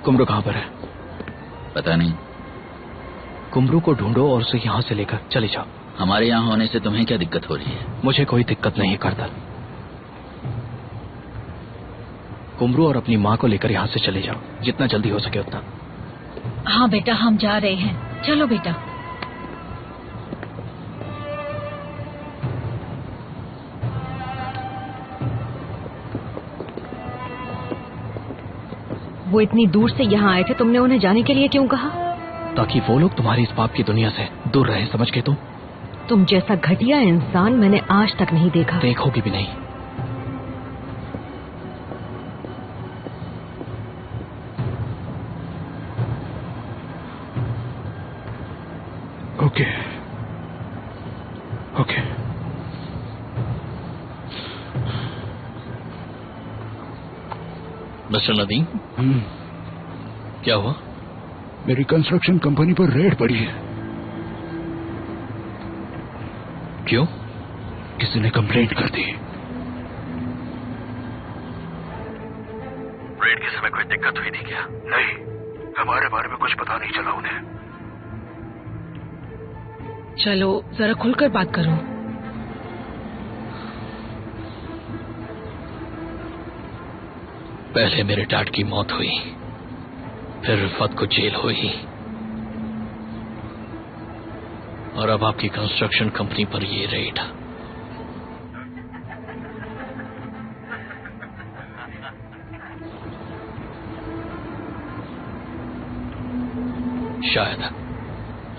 कुमरू कहाँ पर है? पता नहीं। कुमरू को ढूंढो और उसे यहाँ से लेकर चले जाओ। हमारे यहाँ होने से तुम्हें क्या दिक्कत हो रही है? मुझे कोई दिक्कत नहीं करता। कुमरू और अपनी माँ को लेकर यहाँ से चले जाओ, जितना जल्दी हो सके उतना। हाँ बेटा, हम जा रहे हैं। चलो बेटा। वो इतनी दूर से यहाँ आए थे, तुमने उन्हें जाने के लिए क्यों कहा? ताकि वो लोग तुम्हारी इस पाप की दुनिया से दूर रहे, समझ गए तुम जैसा घटिया इंसान मैंने आज तक नहीं देखा। देखोगी भी नहीं। Okay okay. मिस्टर नदीम, क्या हुआ? मेरी कंस्ट्रक्शन कंपनी पर रेड पड़ी है। क्यों? किसी ने कंप्लेंट कर दी। रेड के समय कोई दिक्कत हुई थी क्या? नहीं, हमारे बारे में कुछ पता नहीं चला उन्हें। चलो जरा खुलकर बात करो। पहले मेरे डैड की मौत हुई, फिर रिफत को जेल हुई, और अब आपकी कंस्ट्रक्शन कंपनी पर ये रेड। शायद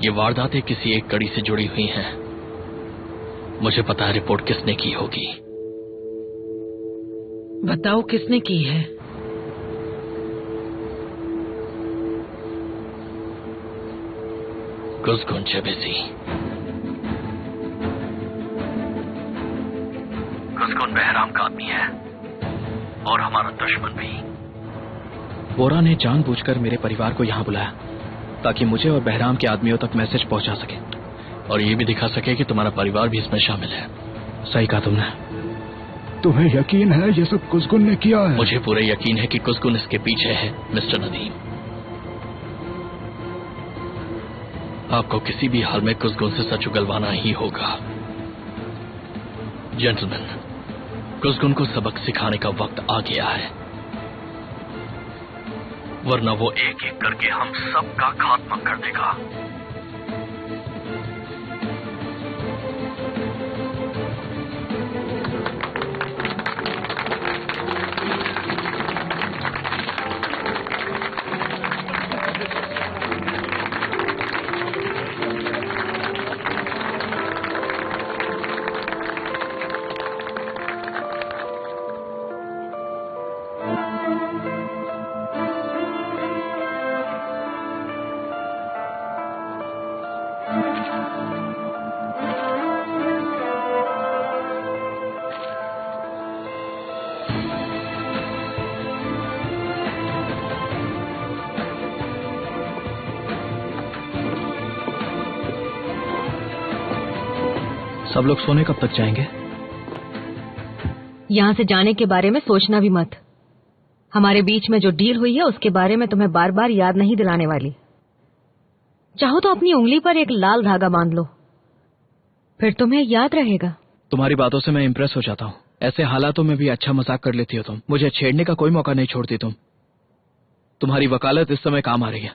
ये वारदातें किसी एक कड़ी से जुड़ी हुई हैं। मुझे पता है रिपोर्ट किसने की होगी। बताओ किसने की है? कुज़गुन चेबेसी। कुज़गुन बहराम का आदमी है और हमारा दुश्मन भी। बोरा ने जानबूझकर मेरे परिवार को यहाँ बुलाया ताकि मुझे और बहराम के आदमियों तक मैसेज पहुंचा सके और ये भी दिखा सके कि तुम्हारा परिवार भी इसमें शामिल है। सही कहा तुमने। तुम्हें यकीन है ये सब कुज़गुन ने किया है? मुझे पूरा यकीन है कि कुज़गुन इसके पीछे है, मिस्टर नदीम। आपको किसी भी हाल में कुज़गुन से सच उगलवाना ही होगा। जेंटलमैन, कुज़गुन को सबक सिखाने का वक्त आ गया है, वरना वो एक एक करके हम सबका खात्मा कर देगा। सब लोग सोने कब तक जाएंगे? यहाँ से जाने के बारे में सोचना भी मत। हमारे बीच में जो डील हुई है उसके बारे में तुम्हें बार बार याद नहीं दिलाने वाली। चाहो तो अपनी उंगली पर एक लाल धागा बांध लो, फिर तुम्हें याद रहेगा। तुम्हारी बातों से मैं इम्प्रेस हो जाता हूँ। ऐसे हालातों में भी अच्छा मजाक कर लेती हो तुम। मुझे छेड़ने का कोई मौका नहीं छोड़ती तुम। तुम्हारी वकालत इस समय काम आ रही है।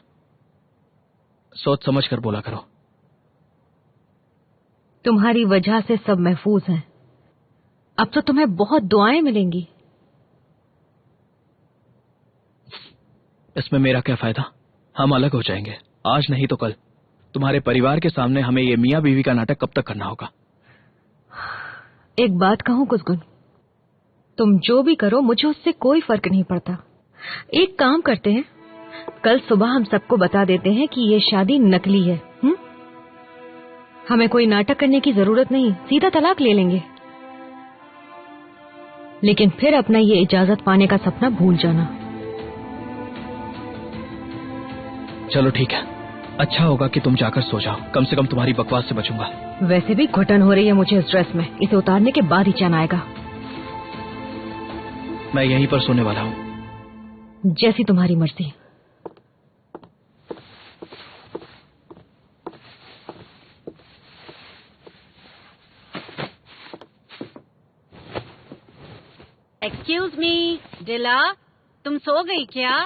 सोच समझ कर बोला करो। तुम्हारी वजह से सब महफूज हैं। अब तो तुम्हें बहुत दुआएं मिलेंगी। इसमें मेरा क्या फायदा? हम अलग हो जाएंगे, आज नहीं तो कल। तुम्हारे परिवार के सामने हमें ये मियाँ बीवी का नाटक कब तक करना होगा? एक बात कहूं कुज़गुन, तुम जो भी करो मुझे उससे कोई फर्क नहीं पड़ता। एक काम करते हैं, कल सुबह हम सबको बता देते हैं कि ये शादी नकली है। हमें कोई नाटक करने की जरूरत नहीं, सीधा तलाक ले लेंगे। लेकिन फिर अपना ये इजाजत पाने का सपना भूल जाना। चलो ठीक है, अच्छा होगा कि तुम जाकर सो जाओ। कम से कम तुम्हारी बकवास से बचूंगा। वैसे भी घुटन हो रही है मुझे इस ड्रेस में। इसे उतारने के बाद ही चैन आएगा। मैं यहीं पर सोने वाला हूँ। जैसी तुम्हारी मर्जी। एक्सक्यूज मी, डिला, तुम सो गई क्या?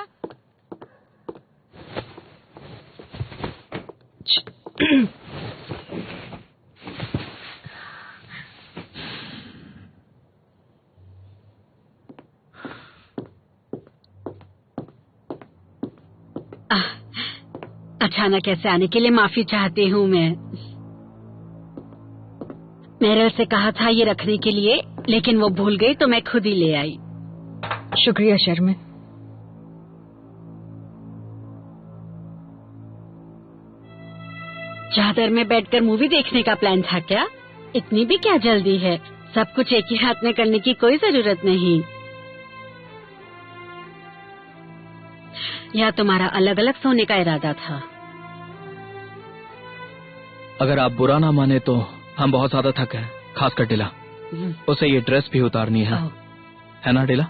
अचानक ऐसे आने के लिए माफी चाहती हूँ मैं। मेरे से कहा था ये रखने के लिए, लेकिन वो भूल गई तो मैं खुद ही ले आई। शुक्रिया शर्मिन। चादर में बैठकर मूवी देखने का प्लान था क्या? इतनी भी क्या जल्दी है? सब कुछ एक ही हाथ में करने की कोई जरूरत नहीं। या तुम्हारा अलग अलग सोने का इरादा था? अगर आप बुरा ना माने तो हम बहुत ज्यादा थक गए, खासकर डिला। उसे ये ड्रेस भी उतारनी है ना डिला?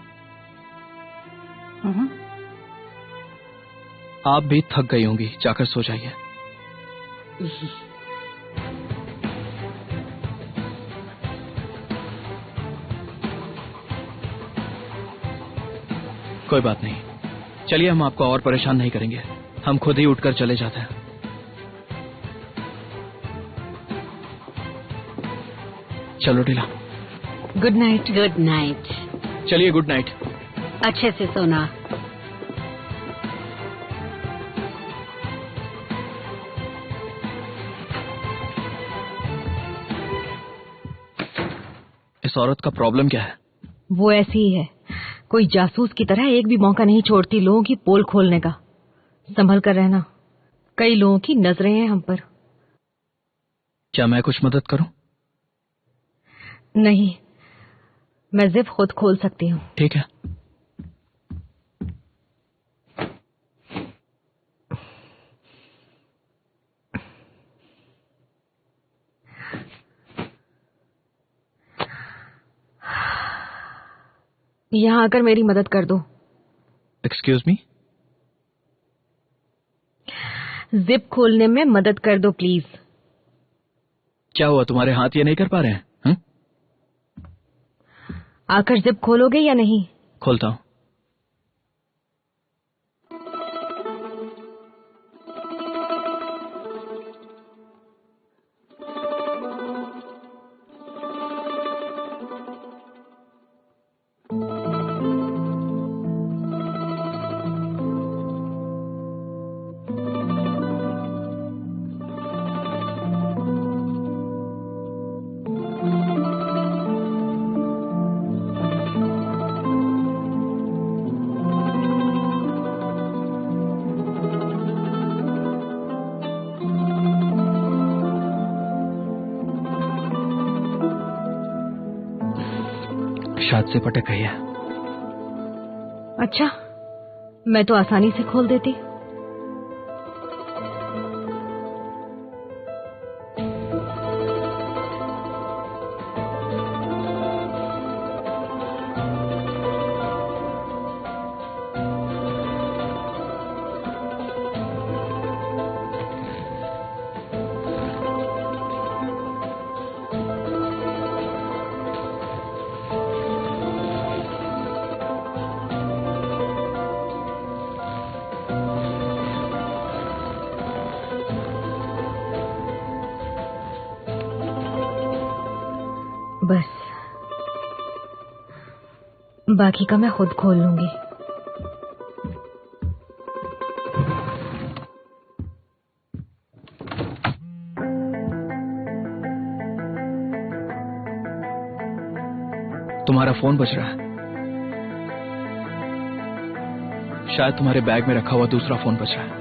आप भी थक गई होंगी, जाकर सो जाइए। कोई बात नहीं, चलिए हम आपको और परेशान नहीं करेंगे, हम खुद ही उठकर चले जाते हैं। चलो डिला। Good night. Good night. चलिए, गुड नाइट। अच्छे से सोना। इस औरत का प्रॉब्लम क्या है? वो ऐसी ही है, कोई जासूस की तरह एक भी मौका नहीं छोड़ती लोगों की पोल खोलने का। संभल कर रहना, कई लोगों की नजरें हैं हम पर। क्या मैं कुछ मदद करूं? नहीं, मैं जिप खुद खोल सकती हूँ। ठीक है। यहाँ आकर मेरी मदद कर दो। Excuse me? जिप खोलने में मदद कर दो प्लीज। क्या हुआ, तुम्हारे हाथ ये नहीं कर पा रहे हैं? आकर जिप खोलोगे या नहीं? खोलता हूं। शायद से पटक गई है। अच्छा, मैं तो आसानी से खोल देती। बस बाकी का मैं खुद खोल लूंगी। तुम्हारा फोन बज रहा है। शायद तुम्हारे बैग में रखा हुआ दूसरा फोन बज रहा है।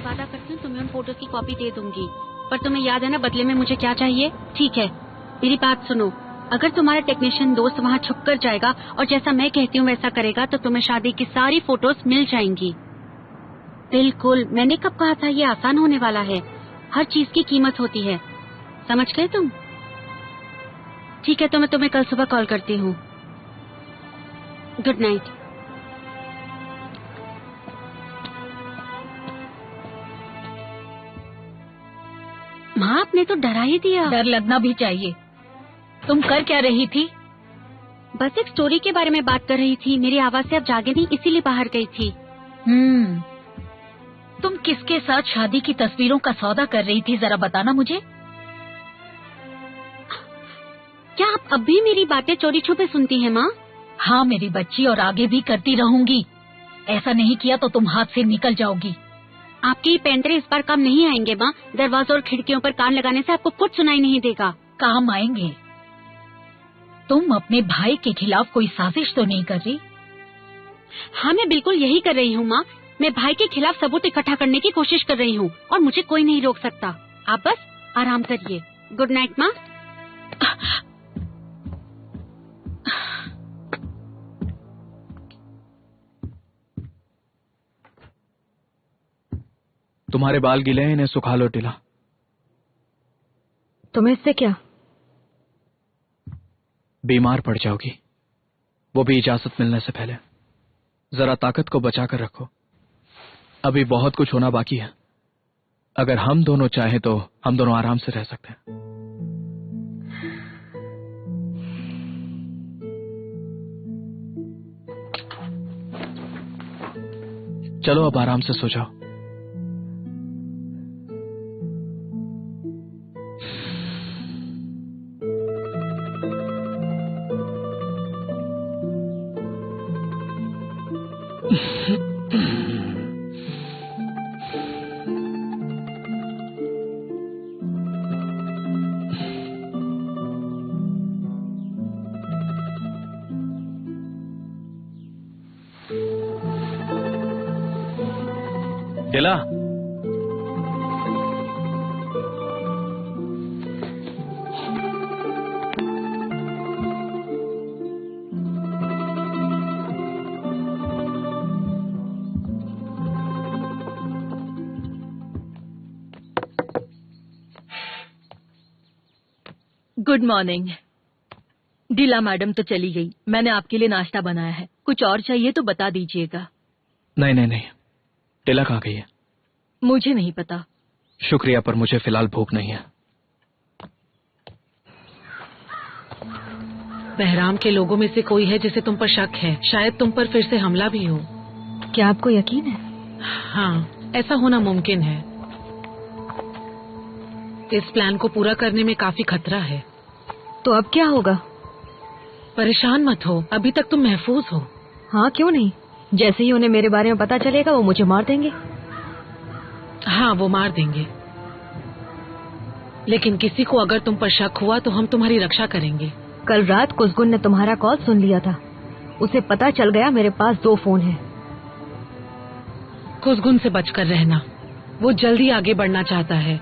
मैं वादा करती हूँ तुम्हें उन फोटोज की कॉपी दे दूंगी, पर तुम्हें याद है ना बदले में मुझे क्या चाहिए? ठीक है, मेरी बात सुनो। अगर तुम्हारा टेक्नीशियन दोस्त वहाँ छुप कर जाएगा और जैसा मैं कहती हूँ वैसा करेगा तो तुम्हें शादी की सारी फोटोज मिल जाएंगी। बिल्कुल, मैंने कब कहा था ये आसान होने वाला है। हर चीज की कीमत होती है, समझ गए तुम? ठीक है, तो मैं तुम्हें कल सुबह कॉल करती हूँ। Good night. माँ, आपने तो डरा ही दिया। डर लगना भी चाहिए। तुम कर क्या रही थी? बस एक स्टोरी के बारे में बात कर रही थी। मेरी आवाज से आप जागे नहीं, इसीलिए बाहर गई थी। तुम किसके साथ शादी की तस्वीरों का सौदा कर रही थी, जरा बताना मुझे। क्या आप अब भी मेरी बातें चोरी छुपे सुनती हैं माँ? हाँ मेरी बच्ची, और आगे भी करती रहूंगी। ऐसा नहीं किया तो तुम हाथ से निकल जाओगी। आपके पेंटरे इस बार काम नहीं आएंगे माँ। दरवाजों और खिड़कियों पर कान लगाने से आपको कुछ सुनाई नहीं देगा। काम आएंगे। तुम अपने भाई के खिलाफ कोई साजिश तो नहीं कर रही? हाँ, मैं बिल्कुल यही कर रही हूँ माँ। मैं भाई के खिलाफ सबूत इकट्ठा करने की कोशिश कर रही हूँ और मुझे कोई नहीं रोक सकता। आप बस आराम करिए। गुड नाइट माँ। तुम्हारे बाल गीले हैं, इन्हें सुखा लो टिला। तुम्हें इससे क्या? बीमार पड़ जाओगी, वो भी इजाजत मिलने से पहले। जरा ताकत को बचा कर रखो, अभी बहुत कुछ होना बाकी है। अगर हम दोनों चाहें तो हम दोनों आराम से रह सकते हैं। चलो अब आराम से सो जाओ। टिला, गुड मॉर्निंग। डीला मैडम तो चली गई। मैंने आपके लिए नाश्ता बनाया है, कुछ और चाहिए तो बता दीजिएगा। नहीं नहीं नहीं, टिला कहाँ गई है? मुझे नहीं पता। शुक्रिया, पर मुझे फिलहाल भूख नहीं है। बहराम के लोगों में से कोई है जिसे तुम पर शक है। शायद तुम पर फिर से हमला भी हो। क्या आपको यकीन है? हाँ, ऐसा होना मुमकिन है। इस प्लान को पूरा करने में काफी खतरा है। तो अब क्या होगा? परेशान मत हो, अभी तक तुम महफूज हो। हाँ, क्यों नहीं। जैसे ही उन्हें मेरे बारे में पता चलेगा वो मुझे मार देंगे। हाँ, वो मार देंगे, लेकिन किसी को अगर तुम पर शक हुआ तो हम तुम्हारी रक्षा करेंगे। कल रात कुसगुन ने तुम्हारा कॉल सुन लिया था। उसे पता चल गया मेरे पास 2 फोन हैं। कुसगुन से बचकर रहना। वो जल्दी आगे बढ़ना चाहता है।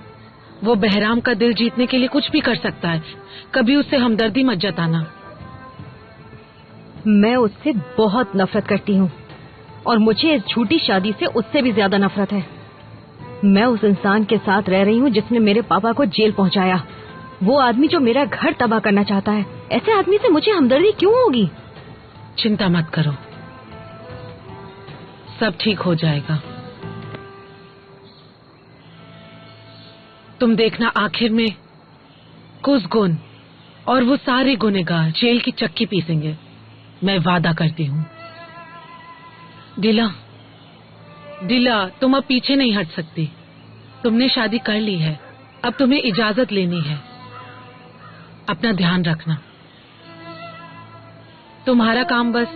वो बहराम का दिल जीतने के लिए कुछ भी कर सकता है। कभी उससे हमदर्दी मत जताना। मैं उससे बहुत नफरत करती हूँ और मुझे इस झूठी शादी से उससे भी ज्यादा नफरत है। मैं उस इंसान के साथ रह रही हूँ जिसने मेरे पापा को जेल पहुँचाया। वो आदमी जो मेरा घर तबाह करना चाहता है। ऐसे आदमी से मुझे हमदर्दी क्यों होगी? चिंता मत करो, सब ठीक हो जाएगा। तुम देखना, आखिर में कुसगुन और वो सारे गुनहगार जेल की चक्की पीसेंगे। मैं वादा करती हूँ। दिला, दिला, तुम अब पीछे नहीं हट सकती। तुमने शादी कर ली है, अब तुम्हें इजाजत लेनी है। अपना ध्यान रखना। तुम्हारा काम बस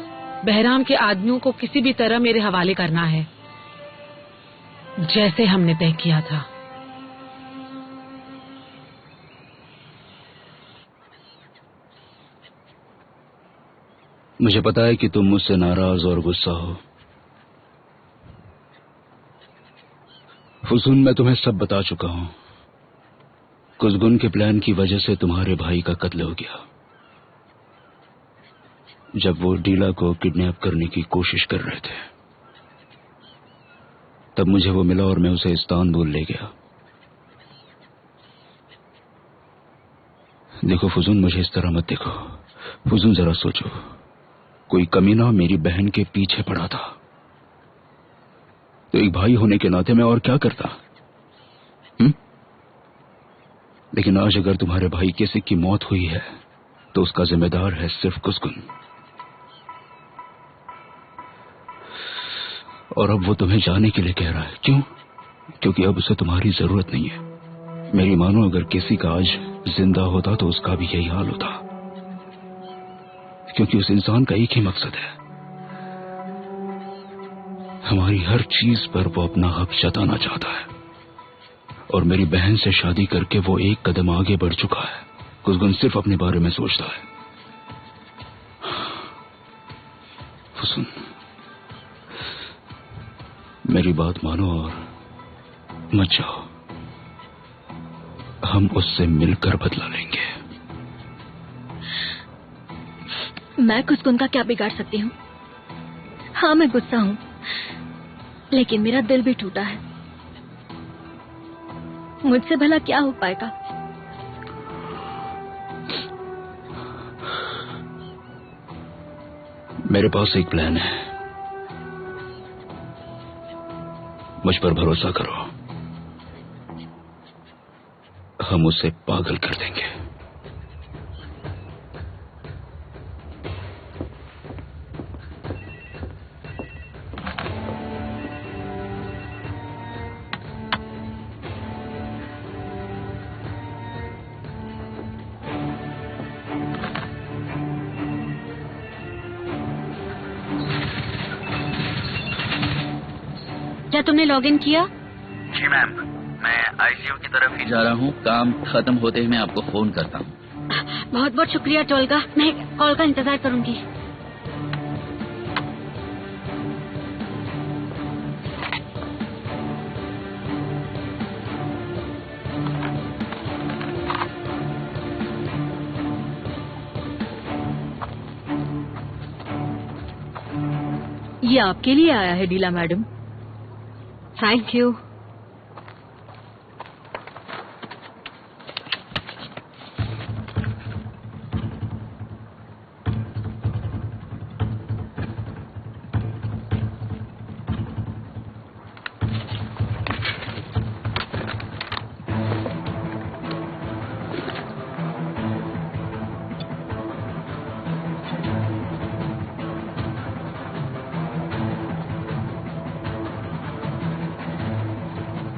बहराम के आदमियों को किसी भी तरह मेरे हवाले करना है, जैसे हमने तय किया था। मुझे पता है कि तुम मुझसे नाराज और गुस्सा हो। फुसून, मैं तुम्हें सब बता चुका हूं। कुसगुन के प्लान की वजह से तुम्हारे भाई का कत्ल हो गया। जब वो डीला को किडनैप करने की कोशिश कर रहे थे तब मुझे वो मिला और मैं उसे इस्तांबुल ले गया। देखो फुजून, मुझे इस तरह मत देखो। फुजून, जरा सोचो, कोई कमीना मेरी बहन के पीछे पड़ा था, तो एक भाई होने के नाते मैं और क्या करता। लेकिन आज अगर तुम्हारे भाई किसी की मौत हुई है तो उसका जिम्मेदार है सिर्फ कुसगुन। और अब वो तुम्हें जाने के लिए कह रहा है। क्यों? क्योंकि अब उसे तुम्हारी जरूरत नहीं है। मेरी मानो, अगर किसी का आज जिंदा होता तो उसका भी यही हाल होता, क्योंकि उस इंसान का एक ही मकसद है, हमारी हर चीज पर वो अपना हक जताना चाहता है। और मेरी बहन से शादी करके वो एक कदम आगे बढ़ चुका है। कुसगुन सिर्फ अपने बारे में सोचता है। फुसून, मेरी बात मानो और मत जाओ। हम उससे मिलकर बदला लेंगे। मैं कुसगुन का क्या बिगाड़ सकती हूँ? हाँ, मैं गुस्सा हूँ, लेकिन मेरा दिल भी टूटा है। मुझसे भला क्या हो पाएगा? मेरे पास एक प्लान है, मुझ पर भरोसा करो। हम उसे पागल कर देंगे। क्या तुमने लॉग इन किया? जी मैम, मैं आईसीयू की तरफ ही जा रहा हूँ। काम खत्म होते ही मैं आपको फोन करता हूँ। बहुत बहुत शुक्रिया टोलगा, मैं कॉल का इंतजार करूंगी। ये आपके लिए आया है डीला मैडम। Thank you.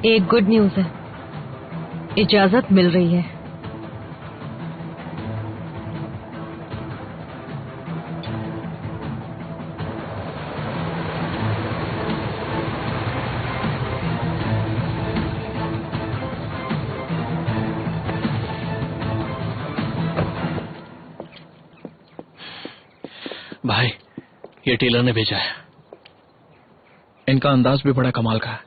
एक गुड न्यूज है, इजाजत मिल रही है। भाई, ये टेलर ने भेजा है। इनका अंदाज भी बड़ा कमाल का है।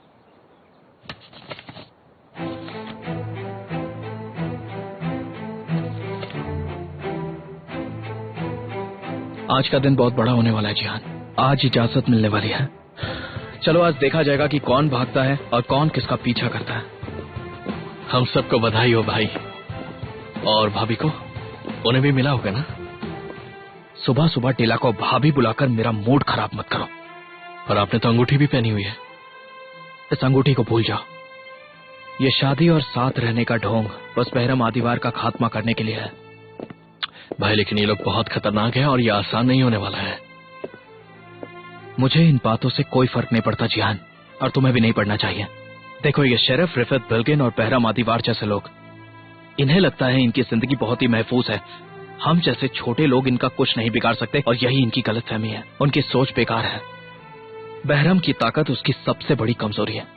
आज का दिन बहुत बड़ा होने वाला है जिहान। आज इजाजत मिलने वाली है। चलो आज देखा जाएगा कि कौन भागता है और कौन किसका पीछा करता है। हम सबको बधाई हो भाई। और भाभी को, उन्हें भी मिला होगा ना? सुबह सुबह टीला को भाभी बुलाकर मेरा मूड खराब मत करो। और आपने तो अंगूठी भी पहनी हुई है। इस अंगूठी को भूल जाओ। ये शादी और साथ रहने का ढोंग बस बहरम आदिवार का खात्मा करने के लिए है। भाई, लेकिन ये लोग बहुत खतरनाक हैं और ये आसान नहीं होने वाला है। मुझे इन बातों से कोई फर्क नहीं पड़ता जिहान, और तुम्हें भी नहीं पड़ना चाहिए। देखो, ये शेरिफ रिफत बिल्गिन और बहरम आदिवार जैसे लोग, इन्हें लगता है इनकी जिंदगी बहुत ही महफूज है। हम जैसे छोटे लोग इनका कुछ नहीं बिगाड़ सकते, और यही इनकी गलतफहमी है। उनकी सोच बेकार है। बहरम की ताकत उसकी सबसे बड़ी कमजोरी है।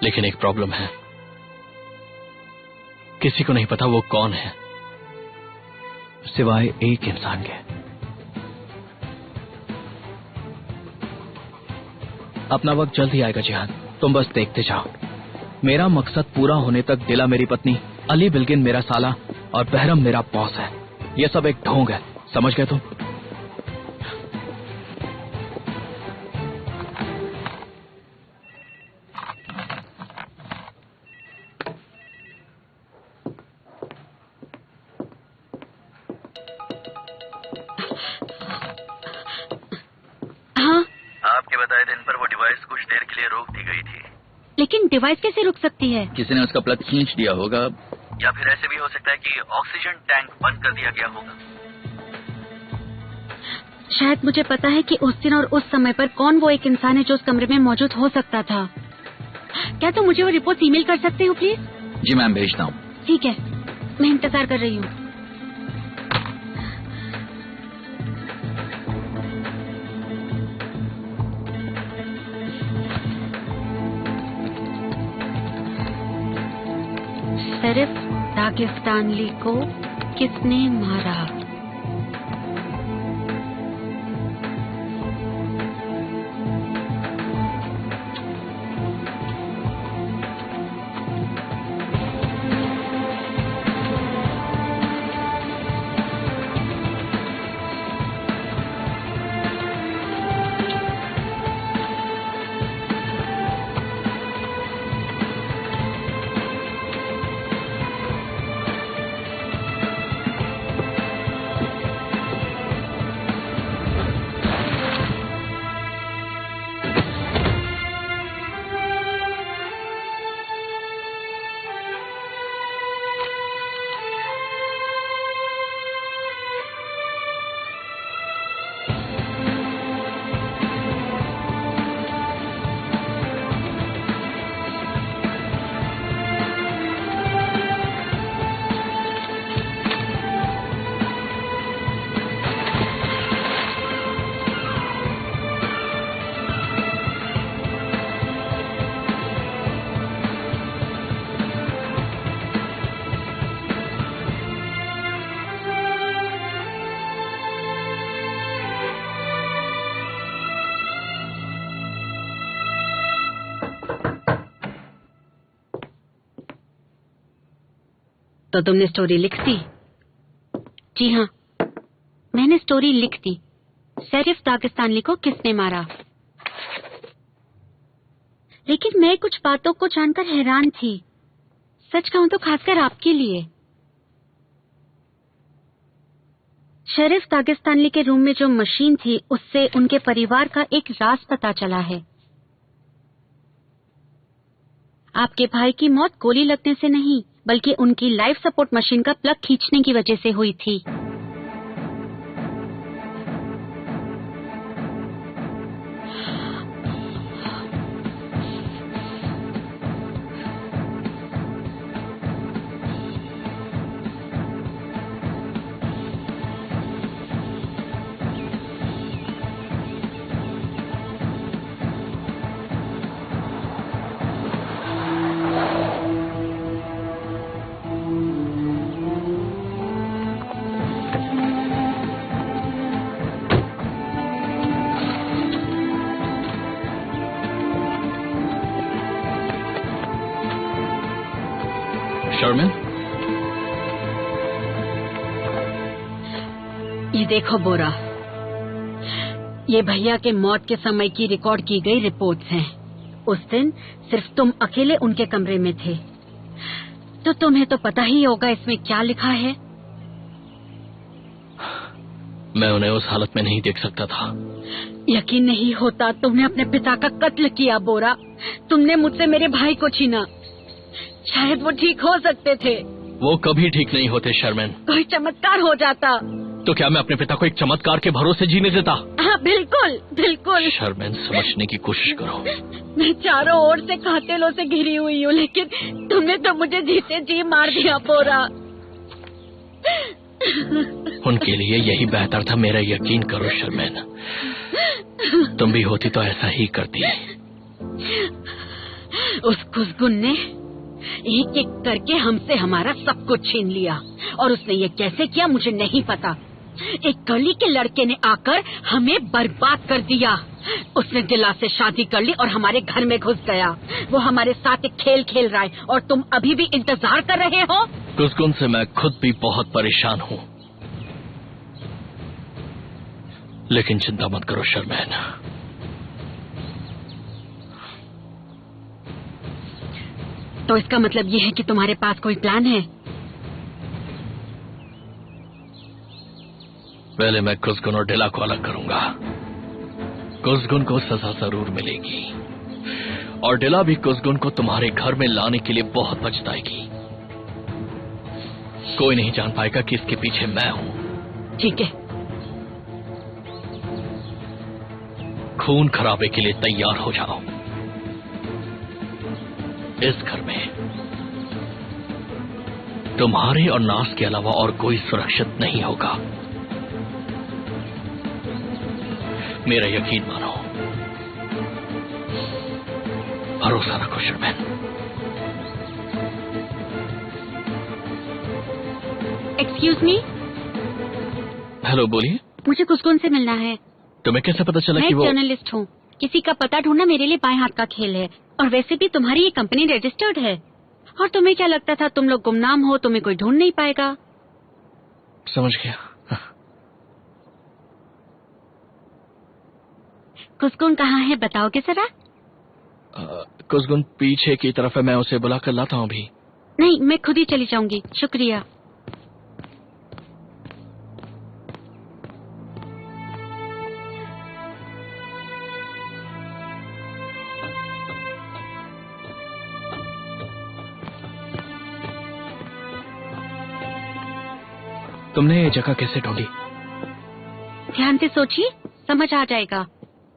लेकिन एक प्रॉब्लम है, किसी को नहीं पता वो कौन है, सिवाय एक इंसान के। अपना वक्त जल्द ही आएगा जिहान, तुम बस देखते जाओ। मेरा मकसद पूरा होने तक दिला मेरी पत्नी, अली बिल्किन मेरा साला और बहरम मेरा बॉस है। ये सब एक ढोंग है, समझ गए तुम? हाँ, आपके बताए दिन पर वो डिवाइस कुछ देर के लिए रोक दी गई थी। लेकिन डिवाइस कैसे रुक सकती है? किसी ने उसका प्लग खींच दिया होगा, या फिर ऐसे भी हो सकता है कि ऑक्सीजन टैंक बंद कर दिया गया होगा। शायद मुझे पता है कि उस दिन और उस समय पर कौन वो एक इंसान है जो उस कमरे में मौजूद हो सकता था। क्या तुम मुझे वो रिपोर्ट ईमेल कर सकते हो प्लीज? जी मैम, भेजता हूँ। ठीक है, मैं इंतजार कर रही हूँ। शरीफ दागिस्तानली को किसने मारा? तो तुमने स्टोरी लिख दी? जी हाँ, मैंने स्टोरी लिख दी। शरीफ दागिस्तानली को किसने मारा? लेकिन मैं कुछ बातों को जानकर हैरान थी, सच कहूं तो खासकर आपके लिए। शरीफ दागिस्तानली के रूम में जो मशीन थी, उससे उनके परिवार का एक राज पता चला है। आपके भाई की मौत गोली लगने से नहीं, बल्कि उनकी लाइफ सपोर्ट मशीन का प्लग खींचने की वजह से हुई थी। शर्मिन, ये देखो बोरा, ये भैया के मौत के समय की रिकॉर्ड की गई रिपोर्ट्स हैं। उस दिन सिर्फ तुम अकेले उनके कमरे में थे, तो तुम्हें तो पता ही होगा इसमें क्या लिखा है। मैं उन्हें उस हालत में नहीं देख सकता था। यकीन नहीं होता तुमने अपने पिता का कत्ल किया बोरा। तुमने मुझसे मेरे भाई को छीना। शायद वो ठीक हो सकते थे। वो कभी ठीक नहीं होते शर्मिन। कोई चमत्कार हो जाता तो क्या मैं अपने पिता को एक चमत्कार के भरोसे जीने देता? हाँ बिल्कुल बिल्कुल। शर्मिन, समझने की कोशिश करो। मैं चारों ओर से कातिलों से घिरी हुई हूँ, लेकिन तुमने तो मुझे जीते जी मार दिया बोरा। उनके लिए यही बेहतर था, मेरा यकीन करो शर्मिन। तुम भी होती तो ऐसा ही करती। उस खुशगुन ने एक एक करके हमसे हमारा सब कुछ छीन लिया, और उसने ये कैसे किया मुझे नहीं पता। एक गली के लड़के ने आकर हमें बर्बाद कर दिया। उसने दिला से शादी कर ली और हमारे घर में घुस गया। वो हमारे साथ एक खेल खेल रहा है और तुम अभी भी इंतजार कर रहे हो। कुसकुन से मैं खुद भी बहुत परेशान हूँ, लेकिन चिंता मत करो शर्मैन। तो इसका मतलब ये है कि तुम्हारे पास कोई प्लान है? पहले मैं कुसगुन और डिला को अलग करूंगा। कुसगुन को सजा जरूर मिलेगी और डिला भी कुसगुन को तुम्हारे घर में लाने के लिए बहुत पछताएगी। कोई नहीं जान पाएगा कि इसके पीछे मैं हूं। ठीक है। खून खराबे के लिए तैयार हो जाओ। इस घर में तुम्हारे और नास के अलावा और कोई सुरक्षित नहीं होगा। मेरा यकीन मानो, भरोसा रखो शर्मैन। Excuse me. हेलो, बोलिए। मुझे कुसकुन से मिलना है। तुम्हें कैसे पता चला मैं कि वो? जर्नलिस्ट हूँ। किसी का पता ढूंढना मेरे लिए बाएं हाथ का खेल है। और वैसे भी तुम्हारी ये कंपनी रजिस्टर्ड है। और तुम्हें क्या लगता था तुम लोग गुमनाम हो, तुम्हें कोई ढूंढ नहीं पाएगा? समझ गया। कुसकुन कहाँ है, बताओगे जरा? कुसगुन पीछे की तरफ है, मैं उसे बुला कर लाता हूँ अभी। नहीं, मैं खुद ही चली जाऊंगी। शुक्रिया। तुमने ये जगह कैसे ढूंढी? ध्यान से सोचिए, समझ आ जाएगा।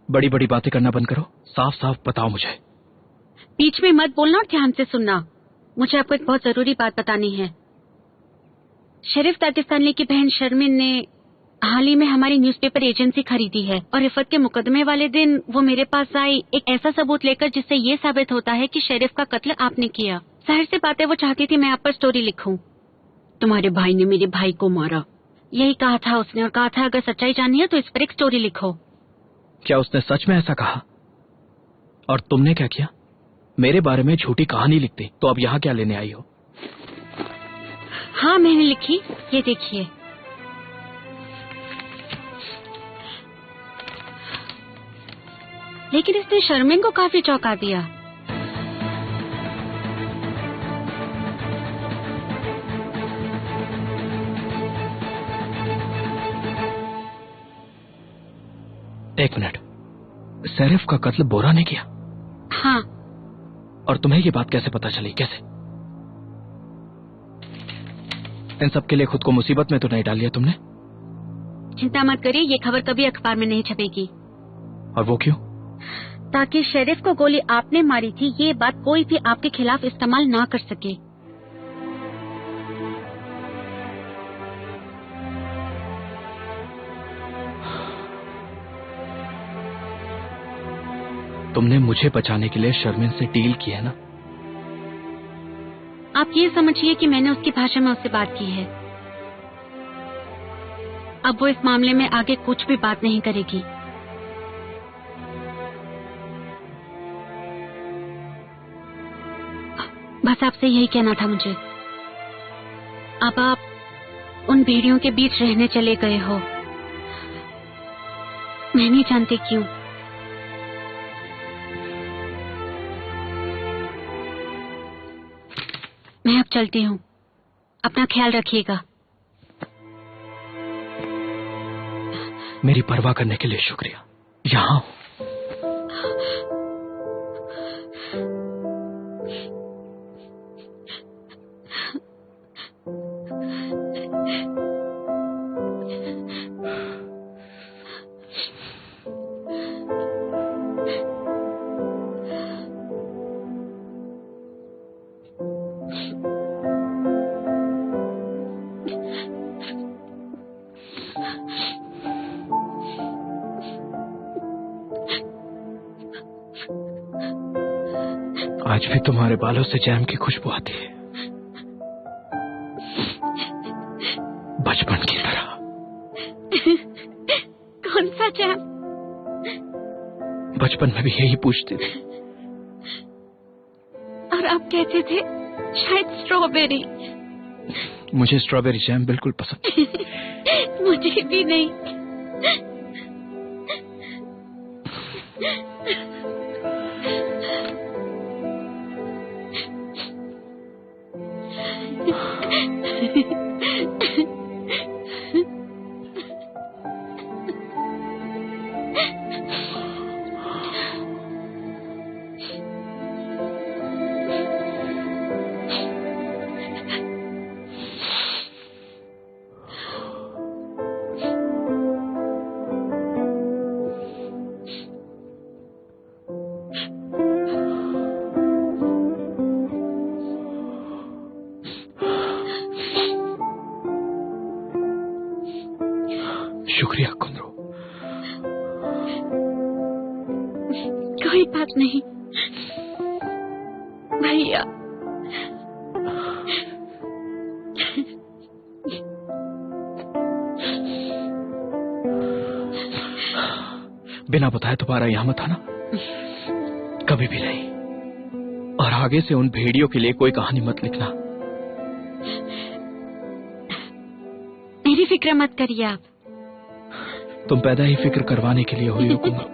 बड़ी बड़ी बातें करना बंद करो, साफ साफ बताओ मुझे। बीच में मत बोलना और ध्यान से सुनना। मुझे आपको एक बहुत जरूरी बात बतानी है। शरीफ ताकिस्तानी की बहन शर्मिन ने हाल ही में हमारी न्यूज़पेपर एजेंसी खरीदी है और रिफत के मुकदमे वाले दिन वो मेरे पास आई एक ऐसा सबूत लेकर जिससे ये साबित होता है कि शरीफ का कत्ल आपने किया। जाहिर सी बात है, वो चाहती थी मैं आप पर स्टोरी लिखूं। तुम्हारे भाई ने मेरे भाई को मारा, यही कहा था उसने, और कहा था अगर सच्चाई जाननी है तो इस पर एक स्टोरी लिखो। क्या उसने सच में ऐसा कहा? और तुमने क्या किया? मेरे बारे में झूठी कहानी लिखती तो अब यहाँ क्या लेने आई हो? हाँ, मैंने लिखी, ये देखिए। लेकिन इसने शर्मिन को काफी चौंका दिया। एक मिनट, शरीफ का कत्ल बोरा ने किया? हाँ। और तुम्हें ये बात कैसे पता चली? कैसे? इन सब के लिए खुद को मुसीबत में तो नहीं डाल लिया तुमने? चिंता मत करिए, ये खबर कभी अखबार में नहीं छपेगी। और वो क्यों? ताकि शरीफ को गोली आपने मारी थी ये बात कोई भी आपके खिलाफ इस्तेमाल ना कर सके। तुमने मुझे बचाने के लिए शर्मिन से डील की है ना? आप ये समझिए कि मैंने उसकी भाषा में उससे बात की है। अब वो इस मामले में आगे कुछ भी बात नहीं करेगी। बस आपसे यही कहना था मुझे। अब आप उन भेड़ियों के बीच रहने चले गए हो। मैं नहीं जानती क्यों। मैं अब चलती हूँ, अपना ख्याल रखिएगा। मेरी परवाह करने के लिए शुक्रिया। यहाँ आज भी तुम्हारे बालों से जैम की खुशबू आती है, बचपन की तरह। जैम? बचपन में भी यही पूछती थी। और आप कहते थे शायद स्ट्रॉबेरी। मुझे स्ट्रॉबेरी जैम बिल्कुल पसंद। मुझे भी नहीं। शुक्रिया कुंदरू। कोई बात नहीं भैया। बिना बताए दोबारा यहां मत आना, कभी भी नहीं। और आगे से उन भेड़ियों के लिए कोई कहानी मत लिखना। मेरी फिक्र मत करिए आप। तुम पैदा ही फिक्र करवाने के लिए हुई हो कुंदरू।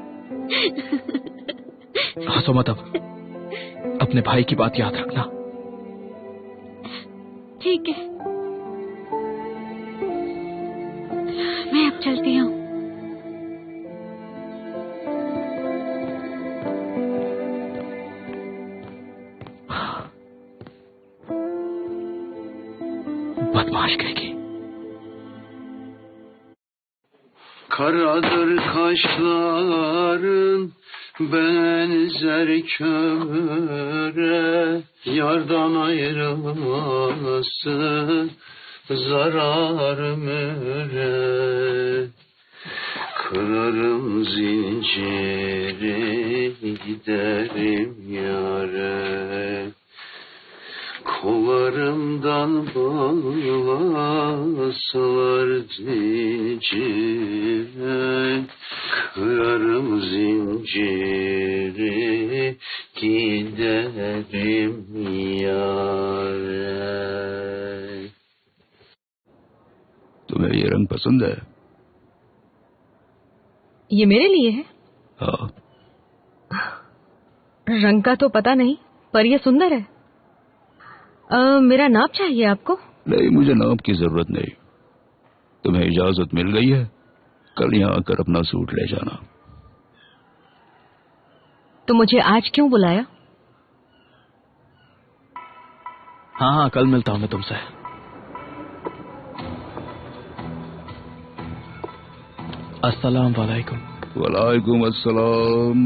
हंसो मत अब। अपने भाई की बात याद रखना। ठीक है, मैं अब चलती हूँ। बदमाश कहेगी। Karadır kaşların benzer kömüre, yardan ayrılması zarar ömüre. Kırarım zinciri giderim yâre, kollarımdan bağlasalar zincire, kırarım zinciri giderim yâre. तुम्हें ये रंग पसंद है? ये मेरे लिए है? हाँ। रंग का तो पता नहीं, पर ये सुंदर है। मेरा नाप चाहिए आपको? नहीं, मुझे नाप की जरूरत नहीं। तुम्हें इजाजत मिल गई है, कल यहाँ आकर अपना सूट ले जाना। तो मुझे आज क्यों बुलाया? हाँ हाँ, कल मिलता हूं मैं तुमसे। अस्सलाम वालेकुम। वालेकुम अस्सलाम।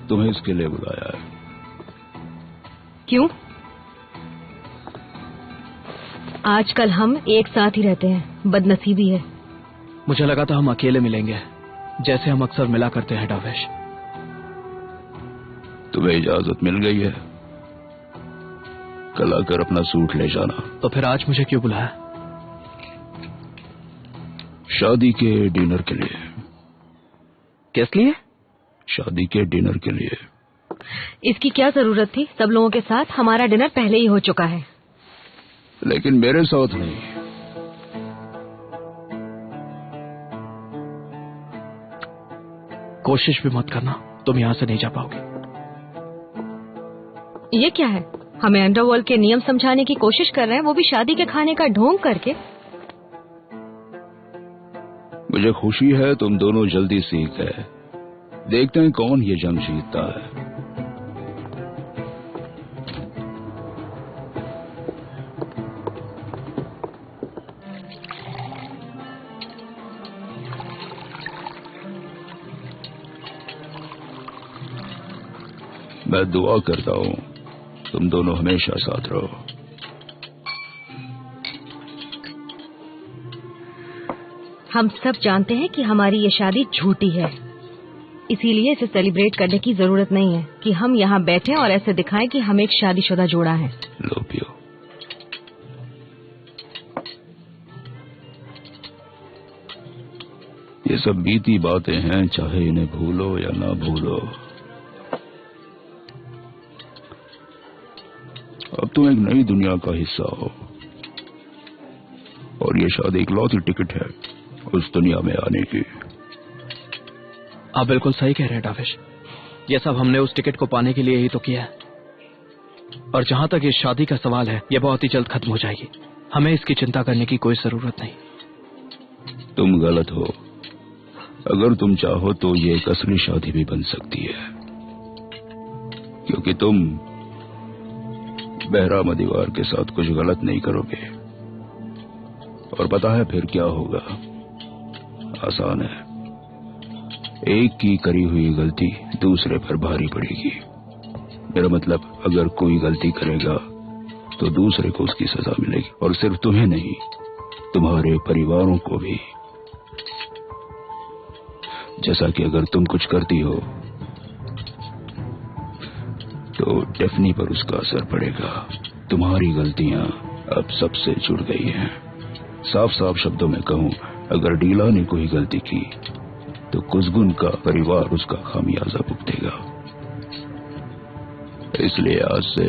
तुम्हें इसके लिए बुलाया है। क्यों? आजकल हम एक साथ ही रहते हैं, बदनसीबी है। मुझे लगा था हम अकेले मिलेंगे, जैसे हम अक्सर मिला करते हैं डावेश। तुम्हें इजाजत मिल गई है, कल आकर अपना सूट ले जाना। तो फिर आज मुझे क्यों बुलाया? शादी के डिनर के लिए। किस लिए? शादी के डिनर के लिए। इसकी क्या जरूरत थी? सब लोगों के साथ हमारा डिनर पहले ही हो चुका है। लेकिन मेरे साथ नहीं। कोशिश भी मत करना, तुम यहां से नहीं जा पाओगे। ये क्या है? हमें अंडरवर्ल्ड के नियम समझाने की कोशिश कर रहे हैं, वो भी शादी के खाने का ढोंग करके। मुझे खुशी है तुम दोनों जल्दी सीख गए। देखते हैं कौन ये जंग जीतता है। मैं दुआ करता हूं तुम दोनों हमेशा साथ रहो। हम सब जानते हैं कि हमारी ये शादी झूठी है, इसीलिए इसे सेलिब्रेट करने की जरूरत नहीं है कि हम यहाँ बैठे और ऐसे दिखाएं कि हम एक शादीशुदा जोड़ा है। लो पियो। ये ये सब बीती बातें हैं, चाहे इन्हें भूलो या ना भूलो। अब तुम एक नई दुनिया का हिस्सा हो और ये शायद इकलौती टिकट है उस दुनिया में आने की। आप बिल्कुल सही कह रहे हैं डाविश। ये सब हमने उस टिकट को पाने के लिए ही तो किया है। और जहां तक इस शादी का सवाल है, ये बहुत ही जल्द खत्म हो जाएगी। हमें इसकी चिंता करने की कोई जरूरत नहीं। तुम गलत हो। अगर तुम चाहो तो ये एक असली शादी भी बन सकती है, क्योंकि तुम बहराम दीवार के साथ कुछ गलत नहीं करोगे। और पता है फिर क्या होगा? आसान है। एक की करी हुई गलती दूसरे पर भारी पड़ेगी। मेरा मतलब, अगर कोई गलती करेगा तो दूसरे को उसकी सजा मिलेगी, और सिर्फ तुम्हें नहीं, तुम्हारे परिवारों को भी। जैसा कि अगर तुम कुछ करती हो तो डेफनी पर उसका असर पड़ेगा। तुम्हारी गलतियां अब सबसे जुड़ गई हैं। साफ साफ शब्दों में कहूं, अगर डीला ने कोई गलती की तो कुसगुन का परिवार उसका खामियाजा भुगतेगा। इसलिए आज से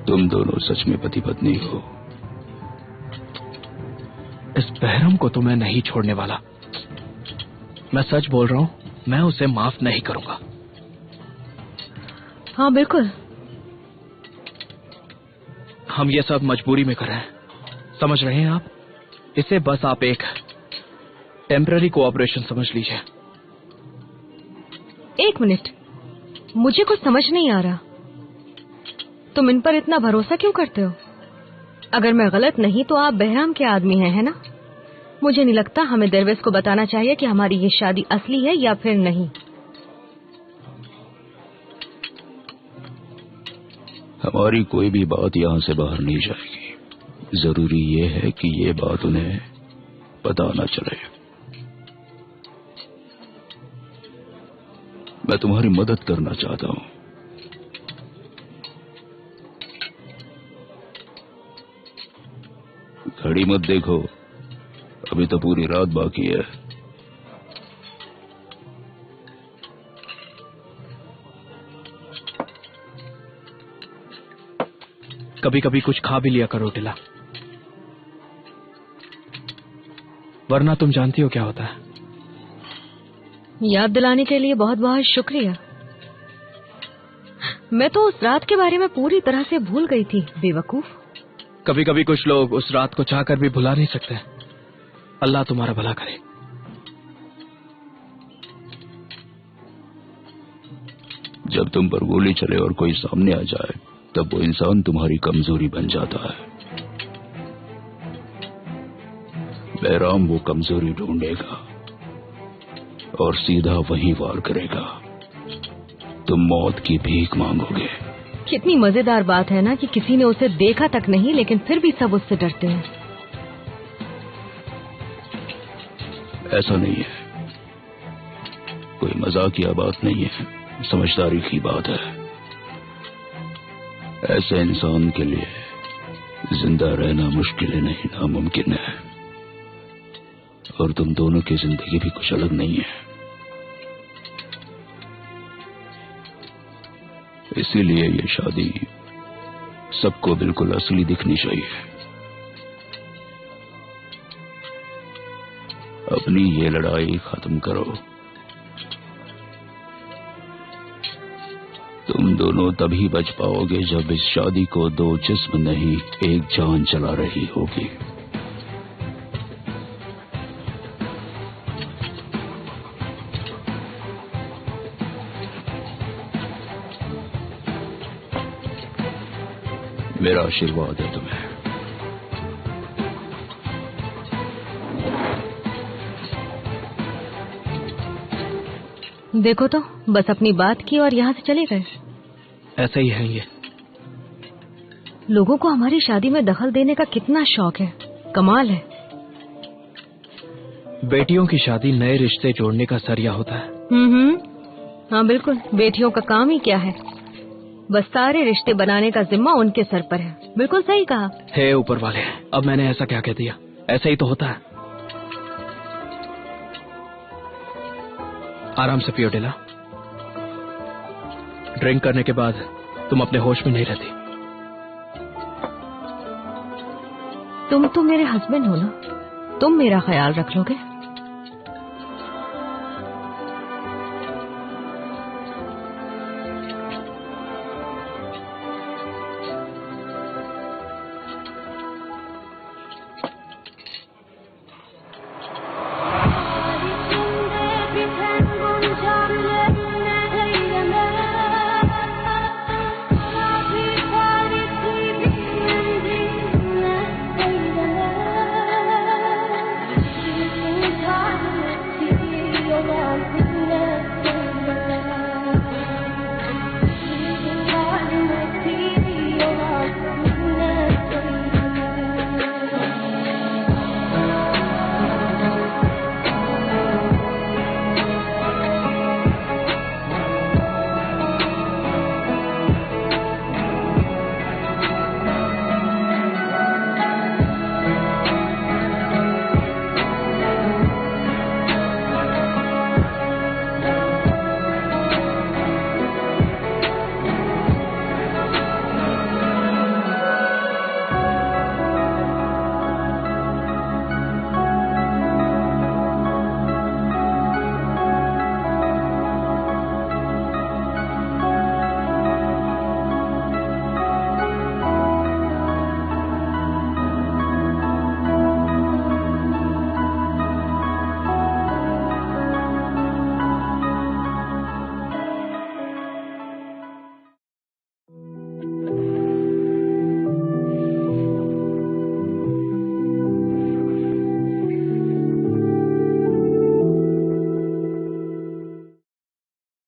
तुम दोनों सच में पति पत्नी हो। इस बहरम को तो मैं नहीं छोड़ने वाला। मैं सच बोल रहा हूं, मैं उसे माफ नहीं करूंगा। हाँ बिल्कुल। हम ये सब मजबूरी में कर रहे हैं, समझ रहे हैं आप? इसे बस आप एक टेम्पररी कोऑपरेशन समझ लीजिए। एक मिनट, मुझे कुछ समझ नहीं आ रहा। तुम इन पर इतना भरोसा क्यों करते हो? अगर मैं गलत नहीं तो आप बहराम के आदमी हैं, है ना? मुझे नहीं लगता हमें दरवेश को बताना चाहिए कि हमारी ये शादी असली है या फिर नहीं। हमारी कोई भी बात यहां से बाहर नहीं जाएगी। जरूरी ये है कि ये बात उन्हें पता ना चले। मैं तुम्हारी मदद करना चाहता हूं। घड़ी मत देखो, अभी तो पूरी रात बाकी है। कभी कभी कुछ खा भी लिया करो टिला, वरना तुम जानती हो क्या होता है। याद दिलाने के लिए बहुत बहुत शुक्रिया। मैं तो उस रात के बारे में पूरी तरह से भूल गई थी, बेवकूफ। कभी कभी कुछ लोग उस रात को चाहकर भी भुला नहीं सकते। अल्लाह तुम्हारा भला करे। जब तुम पर गोली चले और कोई सामने आ जाए, तब वो इंसान तुम्हारी कमजोरी बन जाता है। बहराम वो कमजोरी ढूंढेगा और सीधा वहीं वार करेगा। तुम मौत की भीख मांगोगे। कितनी मजेदार बात है ना कि किसी ने उसे देखा तक नहीं, लेकिन फिर भी सब उससे डरते हैं। ऐसा नहीं है, कोई मजाकिया बात नहीं है, समझदारी की बात है। ऐसे इंसान के लिए जिंदा रहना मुश्किल नहीं, नामुमकिन है। और तुम दोनों की जिंदगी भी कुछ अलग नहीं है। इसीलिए ये शादी सबको बिल्कुल असली दिखनी चाहिए। अपनी ये लड़ाई खत्म करो। तुम दोनों तभी बच पाओगे जब इस शादी को दो जिस्म नहीं, एक जान चला रही होगी। मेरा आशीर्वाद है तुम्हें। देखो तो, बस अपनी बात की और यहाँ से चले गए। ऐसा ही है ये। लोगों को हमारी शादी में दखल देने का कितना शौक है, कमाल है। बेटियों की शादी नए रिश्ते जोड़ने का जरिया होता है। हाँ बिल्कुल, बेटियों का काम ही क्या है, बस सारे रिश्ते बनाने का जिम्मा उनके सर पर है। बिल्कुल सही कहा। हे ऊपर वाले, अब मैंने ऐसा क्या कह दिया? ऐसा ही तो होता है। आराम से पियो डिला। ड्रिंक करने के बाद तुम अपने होश में नहीं रहती। तुम तो मेरे हस्बैंड हो ना, तुम मेरा ख्याल रख लोगे।